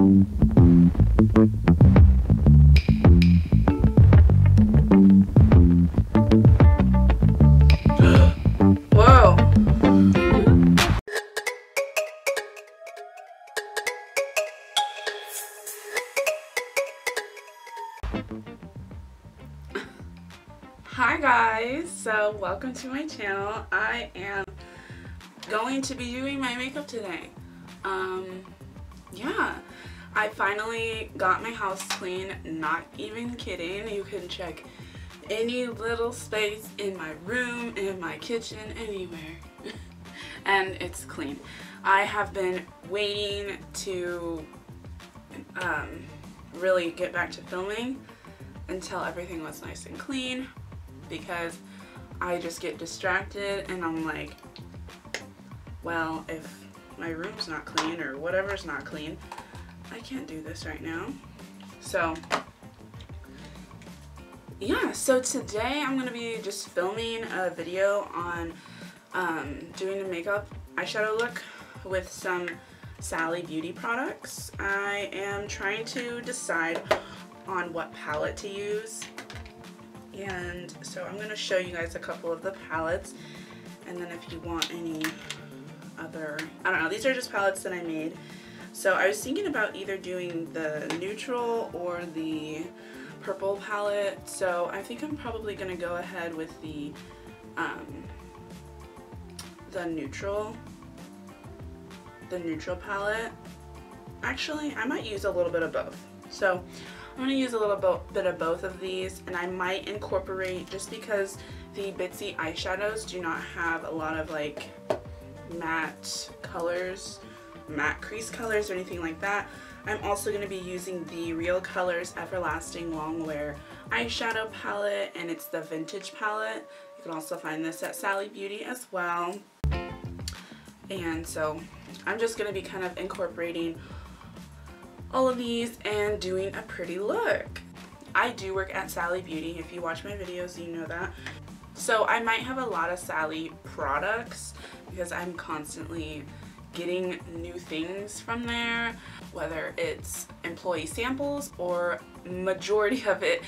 Whoa. Hi guys, so welcome to my channel. I am going to be doing my makeup today. Yeah, I finally got my house clean, not even kidding. You can check any little space in my room, in my kitchen, anywhere, and it's clean. I have been waiting to really get back to filming until everything was nice and clean, because I just get distracted and I'm like, well, if my room's not clean or whatever's not clean, I can't do this right now. So yeah, so today I'm going to be just filming a video on doing a makeup eyeshadow look with some Sally Beauty products. I am trying to decide on what palette to use, and so I'm going to show you guys a couple of the palettes, and then if you want any other, I don't know, these are just palettes that I made. So I was thinking about either doing the neutral or the purple palette, so I think I'm probably going to go ahead with the neutral palette. Actually, I might use a little bit of both. So I'm going to use a little bit of both of these, and I might incorporate, just because the Bitzy Eyeshadows do not have a lot of like matte colors, matte crease colors or anything like that. I'm also going to be using the Real Colors Everlasting Longwear eyeshadow palette, and it's the vintage palette. You can also find this at Sally Beauty as well. And so I'm just going to be kind of incorporating all of these and doing a pretty look. I do work at Sally Beauty. If you watch my videos, you know that. So I might have a lot of Sally products because I'm constantly getting new things from there, whether it's employee samples or majority of it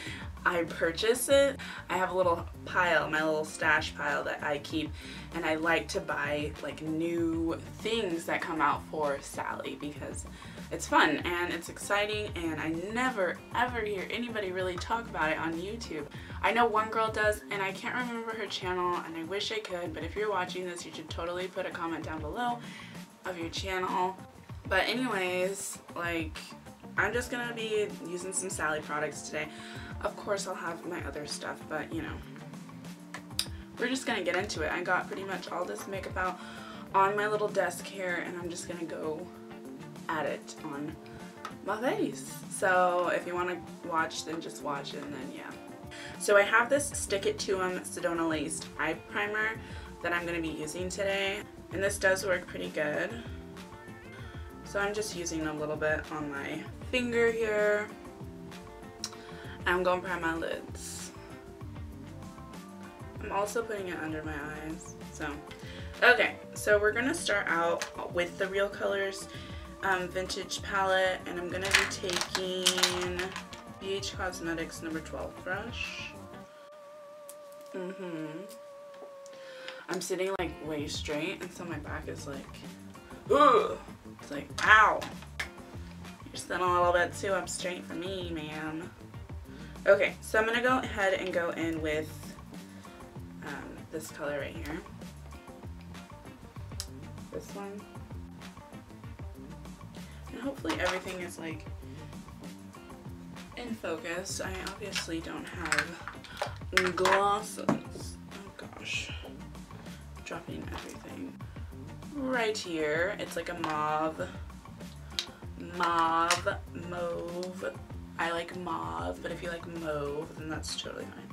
I purchase it. I have a little pile, my little stash pile that I keep, and I like to buy like new things that come out for Sally because it's fun and it's exciting, and I never ever hear anybody really talk about it on YouTube. I know one girl does, and I can't remember her channel, and I wish I could, but if you're watching this, you should totally put a comment down below of your channel. But anyways, like, I'm just gonna be using some Sally products today. Of course I'll have my other stuff, but you know, we're just gonna get into it. I got pretty much all this makeup out on my little desk here, and I'm just gonna go at it on my face. So if you want to watch, then just watch, and then yeah. So I have this Stick It To 'Em Sedona Laced Eye Primer that I'm going to be using today, and this does work pretty good. So I'm just using a little bit on my finger here. I'm going to prime my lids. I'm also putting it under my eyes. So, okay, so we're going to start out with the Real Colors Vintage palette, and I'm going to be taking BH Cosmetics number 12 brush. I'm sitting like way straight, and so my back is like, ugh. It's like, ow. You're sitting a little bit too up straight for me, man. Okay, so I'm going to go ahead and go in with this color right here. This one. And hopefully everything is like in focus. I obviously don't have glasses. Oh gosh. Dropping everything. Right here, it's like a mauve. Mauve. I like mauve, but if you like mauve, then that's totally fine.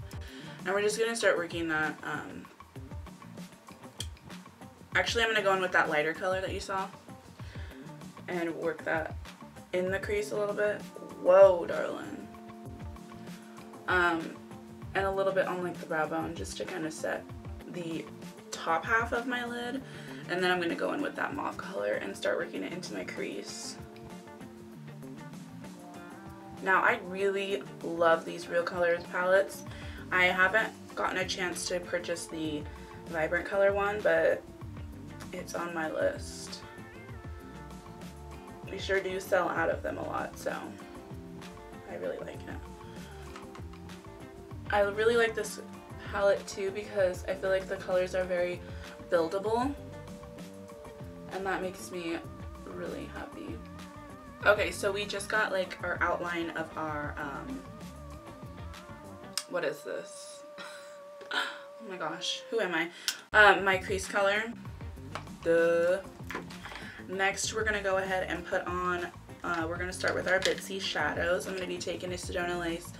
And we're just gonna start working that, actually I'm gonna go in with that lighter color that you saw and work that in the crease a little bit. Whoa, darling. And a little bit on like the brow bone, just to kind of set the top half of my lid. And then I'm gonna go in with that mauve color and start working it into my crease. Now I really love these Real Colors palettes. I haven't gotten a chance to purchase the Vibrant Color one, but it's on my list. We sure do sell out of them a lot, so I really like it. I really like this palette too because I feel like the colors are very buildable, and that makes me really happy. Okay, so we just got like our outline of our what is this? Oh my gosh, who am I? My crease color. Duh. Next, we're gonna go ahead and put on, we're gonna start with our Bitzy Shadows. I'm gonna be taking a Sedona Lace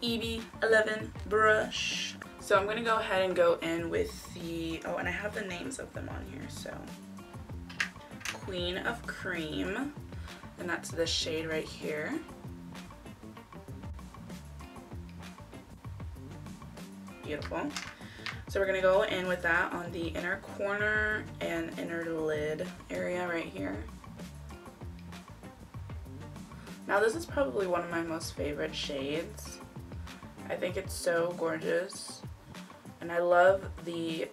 EB11 brush. So I'm gonna go ahead and go in with the, oh, and I have the names of them on here, so. Queen of Cream, and that's this shade right here. Beautiful. So we're gonna go in with that on the inner corner and inner lid area right here. Now this is probably one of my most favorite shades. I think it's so gorgeous, and I love the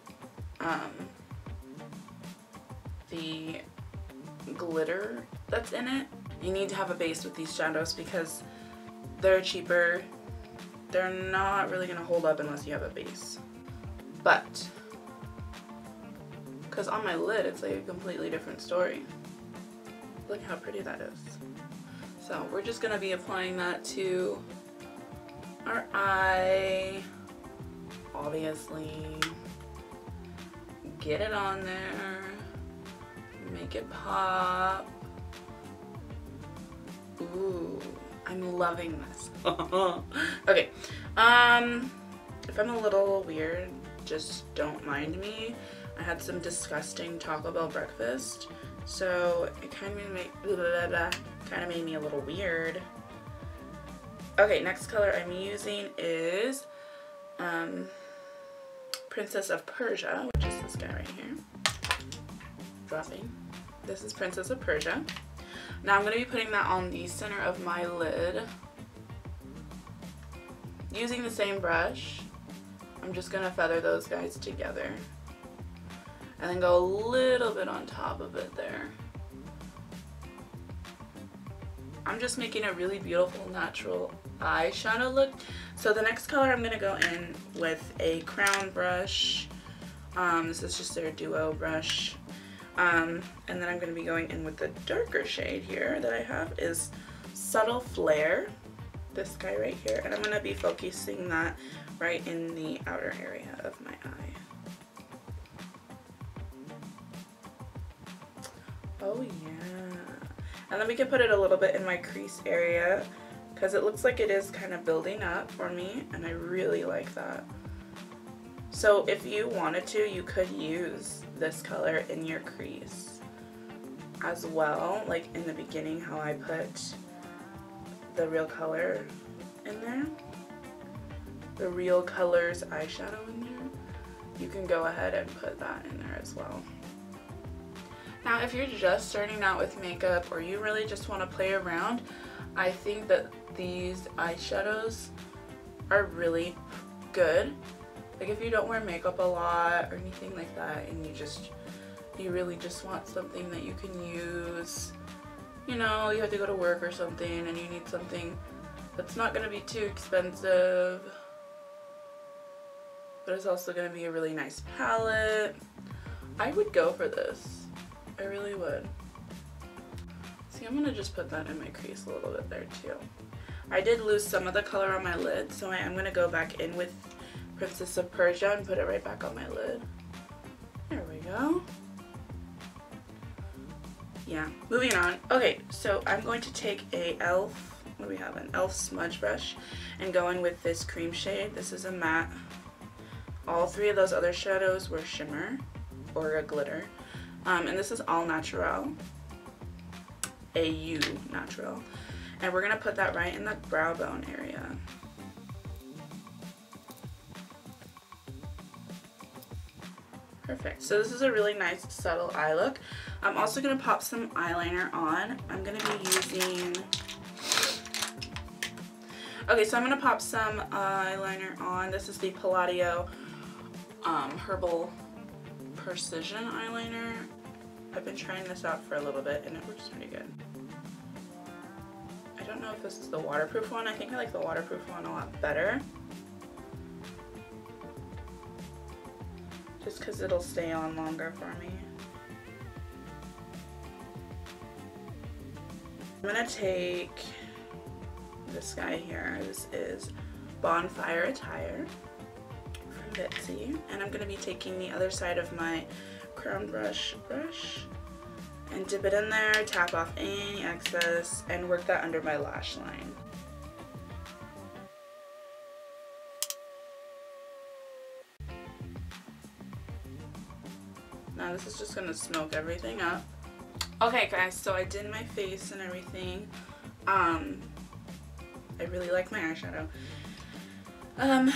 glitter that's in it. You need to have a base with these shadows because they're cheaper. They're not really gonna hold up unless you have a base. But, because on my lid it's like a completely different story. Look how pretty that is. So we're just gonna be applying that to our eye, obviously. Get it on there, make it pop. Ooh, I'm loving this. Okay, if I'm a little weird, just don't mind me. I had some disgusting Taco Bell breakfast, so it kind of made me a little weird. Okay, next color I'm using is Princess of Persia, which is this guy right here. Dropping. This is Princess of Persia. Now I'm going to be putting that on the center of my lid. Using the same brush, I'm just going to feather those guys together. And then go a little bit on top of it there. I'm just making a really beautiful natural eyeshadow look. So the next color I'm going to go in with a crown brush. This is just their duo brush. And then I'm going to be going in with the darker shade here that I have is Subtle Flare. This guy right here. And I'm going to be focusing that right in the outer area of my eye. Oh yeah. And then we can put it a little bit in my crease area because it looks like it is kind of building up for me, and I really like that. So if you wanted to, you could use this color in your crease as well, like in the beginning how I put the Real Color in there, the Real Colors eyeshadow in there. You can go ahead and put that in there as well. Now if you're just starting out with makeup or you really just want to play around, I think that these eyeshadows are really good. Like if you don't wear makeup a lot or anything like that, and you really just want something that you can use, you know, you have to go to work or something and you need something that's not going to be too expensive, but it's also going to be a really nice palette, I would go for this. I really would. See, I'm going to just put that in my crease a little bit there too. I did lose some of the color on my lid, so I am going to go back in with Princess of Persia and put it right back on my lid. There we go. Yeah, moving on. Okay, so I'm going to take a e.l.f., what do we have, an e.l.f. smudge brush, and go in with this cream shade. This is a matte. All three of those other shadows were shimmer or a glitter. And this is all natural, AU natural. And we're gonna put that right in the brow bone area. Perfect. So this is a really nice subtle eye look. I'm also gonna pop some eyeliner on. I'm gonna be using Okay, so I'm going to pop some eyeliner on. This is the Palladio Herbal Precision eyeliner. I've been trying this out for a little bit and it works pretty good. I don't know if this is the waterproof one. I think I like the waterproof one a lot better. Just because it'll stay on longer for me. I'm going to take this guy here. This is Bonfire Attire from Bitzy. And I'm going to be taking the other side of my crown brush and dip it in there, tap off any excess, and work that under my lash line. Now this is just going to smoke everything up. Okay guys, so I did my face and everything. I really like my eyeshadow. I'm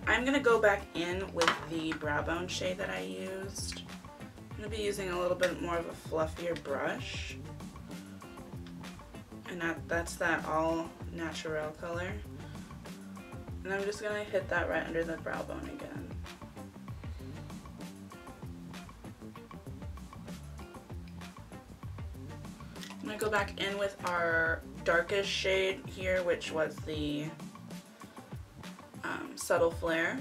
going to go back in with the brow bone shade that I used. I'm going to be using a little bit more of a fluffier brush. And that's that all natural color. And I'm just going to hit that right under the brow bone again. I'm going to go back in with our darkest shade here, which was the Subtle Flare.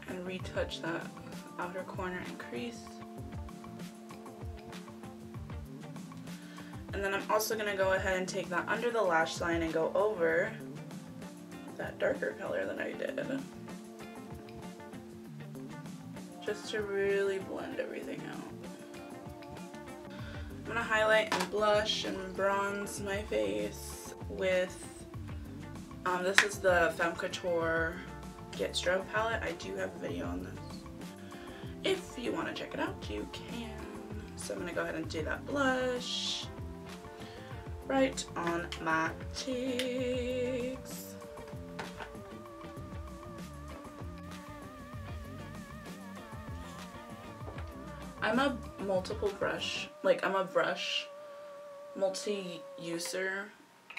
And retouch that outer corner and crease. And then I'm also going to go ahead and take that under the lash line and go over that darker color that I did. Just to really blend everything out. I'm going to highlight and blush and bronze my face with, this is the Femme Couture Get Strobe palette. I do have a video on this. If you want to check it out, you can. So I'm going to go ahead and do that blush right on my cheeks. I'm a multiple brush, I'm a brush multi-user.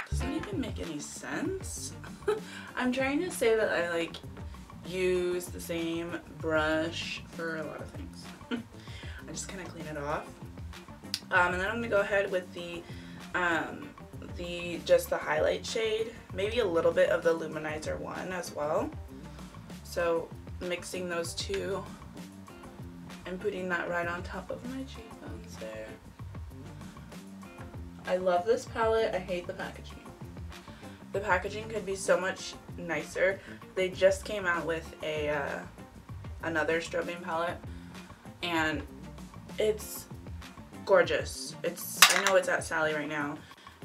Does that even make any sense? I'm trying to say that I use the same brush for a lot of things. I just kind of clean it off. And then I'm gonna go ahead with just the highlight shade, maybe a little bit of the Luminizer one as well. So mixing those two and putting that right on top of my cheekbones there. I love this palette. I hate the packaging. The packaging could be so much nicer. They just came out with another strobing palette and it's gorgeous. I know it's at Sally right now.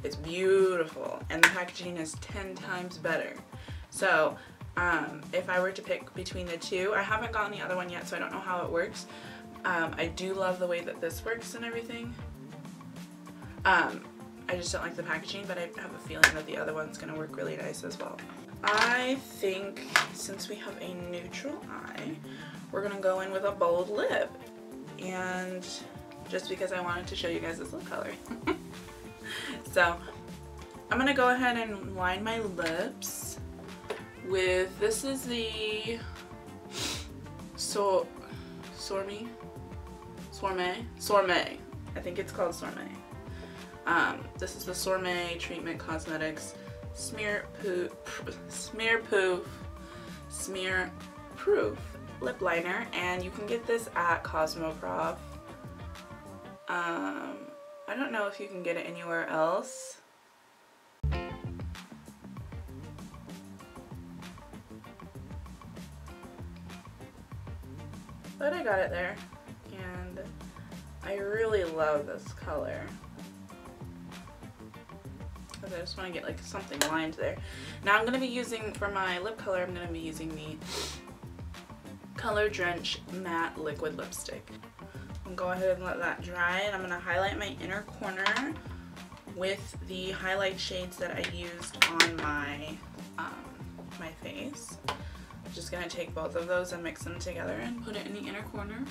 It's beautiful and the packaging is 10 times better. So if I were to pick between the two, I haven't gotten the other one yet, so I don't know how it works. I do love the way that this works and everything. I just don't like the packaging, but I have a feeling that the other one's going to work really nice as well. I think since we have a neutral eye, we're going to go in with a bold lip. And just because I wanted to show you guys this lip color. So I'm going to go ahead and line my lips with, this is the Sourme. I think it's called Sourme. This is the Sourme Treatment Cosmetics Smear Proof Lip Liner, and you can get this at Cosmoprof. I don't know if you can get it anywhere else. But I got it there, and I really love this color. Because I just want to get something lined there. Now I'm going to be using, for my lip color, I'm going to be using the Color Drench Matte Liquid Lipstick. I'm going to go ahead and let that dry, and I'm going to highlight my inner corner with the highlight shades that I used on my face. I'm just going to take both of those and mix them together and put it in the inner corner.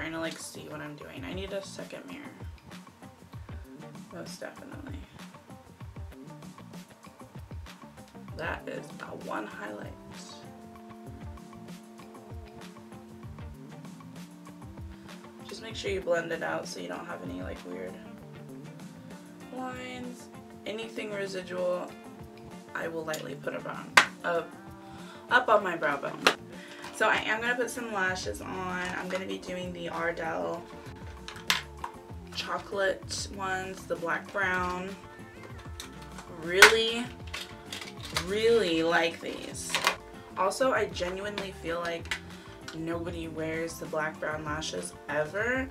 trying to like see what I'm doing. I need a second mirror. Most definitely. That is about one highlight. Just make sure you blend it out so you don't have any like weird lines. Anything residual, I will lightly put up on my brow bone. So I am going to put some lashes on. I'm going to be doing the Ardell chocolate ones, the black brown. Really like these. Also, I genuinely feel like nobody wears the black brown lashes ever,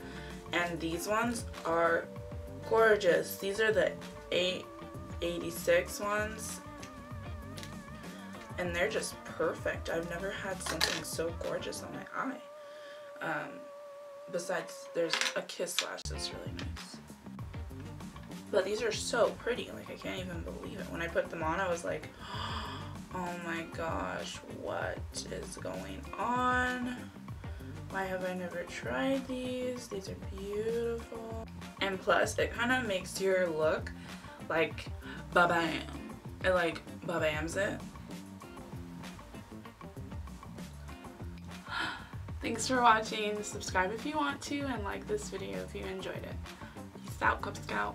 and these ones are gorgeous. These are the 886 ones, and they're just perfect. I've never had something so gorgeous on my eye. Besides, there's a Kiss lash that's really nice. But these are so pretty, like I can't even believe it. When I put them on, I was like, oh my gosh, what is going on? Why have I never tried these? These are beautiful. And plus, it kind of makes your look like ba-bam. It like ba-bams it. Thanks for watching. Subscribe if you want to, and like this video if you enjoyed it. Peace out, Cub Scout.